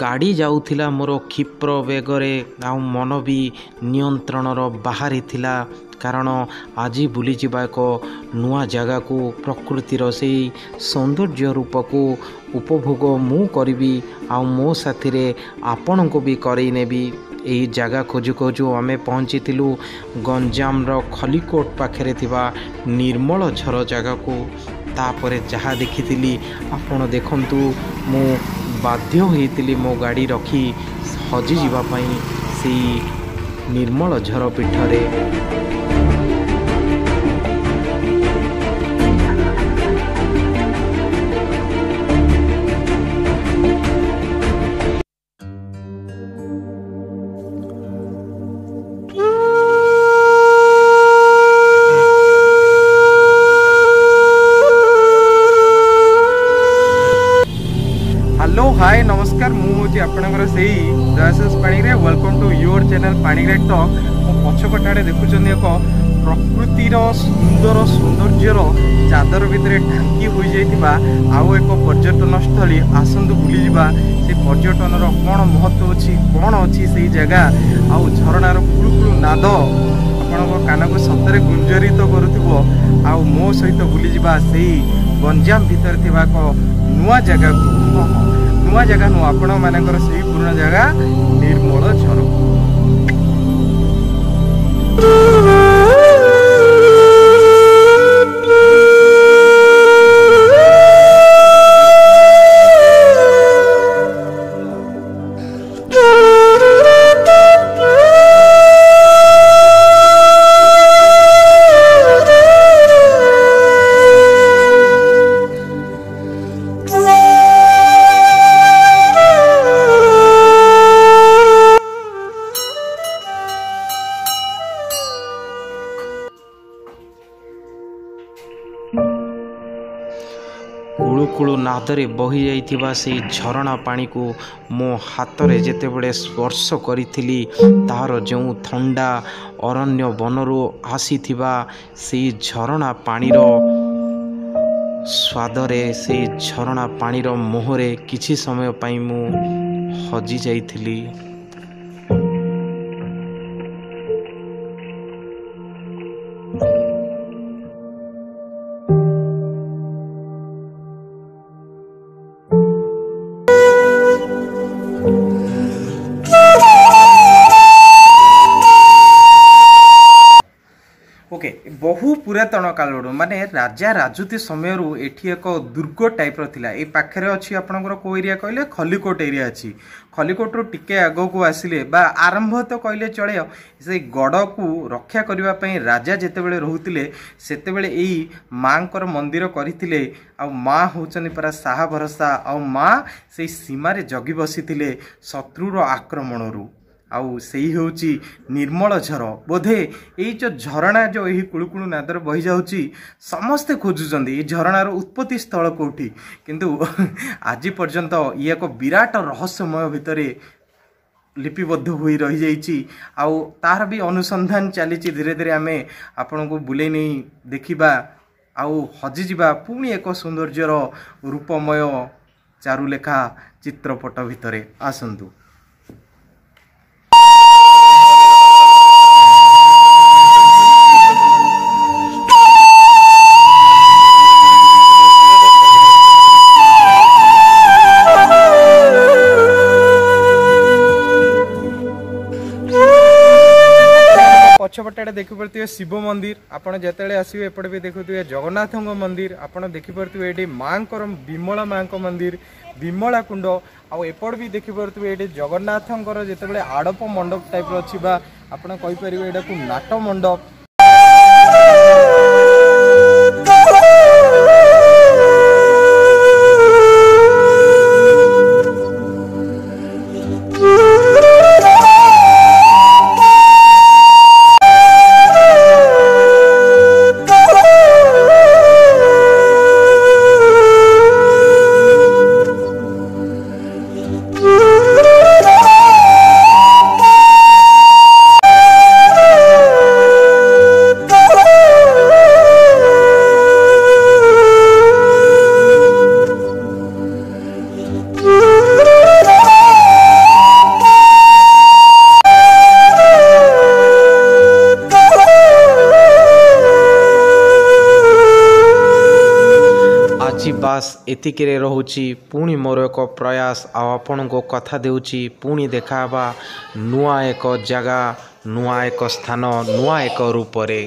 गाड़ी जाऊथिला मोर क्षिप्र बेगरे आ मन भी नियंत्रणर बाहरी थिला कारण आज बुली जावा एक नुआ जगह को प्रकृतिर से सौंदर्य रूप को उपभोग मु करी आ मो साथी रे आपण को भी करई नेबी। यही जगह खोजु खोजु आमे पहुँची गंजाम खलिकोट पाखे थिबा निर्मल झर जगह को तापर जहाँ देखी आपण देखंतु मु बाध्य होइतिली मो गाड़ी रखी हजि जीवाई से निर्मल झर पीठरे। हेलो हाय नमस्कार मुझे आपणकर से Dayashish Panigrahi welcome to your channel Panigrahi talk. मो पछपटे देखुं एक प्रकृतिर सुंदर सौंदर्यर चादर भितर ढांकी हो जाइथिबा आउ एक पर्यटन स्थली आसंतु बुली जिबा। से पर्यटन कौन महत्व अच्छी कौन अच्छी से जगह आउ झरणार कुळुकुळु नाद आपण कान को सतरे गुंजरित करुथिबो आउ मो सहित बुली जिबा से गंजाम भितर थिबा को नुआ जगह को नुआ जगह नु आपण मानकर से पुराना जगह निर्मल झर। कुळुकुळु नादरे बही जाइथिबा से झरणा पानी को मो हाथ रे जेतेबेले स्पर्श करिथिली तार जो ठंडा अरण्य बनरू आसीथिबा से झरणा पानीर स्वादरे से झरणा पानीर मोहरे किछि समय पई मु हजि जाइथिली। ओके बहु पुरातन काल माने राजा राजुती समय एठी एक दुर्ग टाइप थिला। ए पाखरे अछि आपनकर को एरिया कहले खलिकोट एरिया अछि। खलिकोट रो टिके आगो को आसिले बा आरंभ तो कहले चले से गड़ को रक्षा करिवा पई राजा जेतेबेले रहुतिले सेतेबेले एई मांकर मंदिर करिथिले आ मां होचनी परा साहा भरोसा आ मां से सीमा रे जगी बसिथिले शत्रुर आक्रमण रु आउ सेही होची निर्मल झर। बोधे यही जो झरणा जो यही कुळुकुळु नादर बही जाउची समस्ते खोजुचंदी ए झरणार उत्पत्ति स्थल कोठी किंतु आज पर्यंत ये एक विराट रहस्यमय भितरे लिपिबद्ध होई रही जाइची आउ तार भी अनुसंधान चली धीरे धीरे आमे आपण को बुले नहीं देखिबा आउ हजि जिबा पुणी एक सौंदर्यर रूपमय चारुलेखा चित्रपट भितरे आसंतु। पछपटे देखिपे शिव मंदिर आपड़ जिते आसवे एपटे भी देखुए जगन्नाथ मंदिर आपड़ देखिपे ये माँ विमला माँ मंदिर विमला कुंड आउट भी देखिपे ये जगन्नाथ जिते आड़प मंडप टाइप अच्छी आपड़ कहीपर यहाँ को नाट मंडप। ବାସ୍ ଏତିକିରେ ରହୁଛି। ପୁଣି ମୋର ଏକ ପ୍ରୟାସ ଆଉ ଆପଣଙ୍କୁ କଥା ଦେଉଛି ପୁଣି ଦେଖା ହେବା ନୂଆ ଏକ ଜାଗା, ନୂଆ ଏକ ସ୍ଥାନ, ନୂଆ ଏକ ରୂପରେ।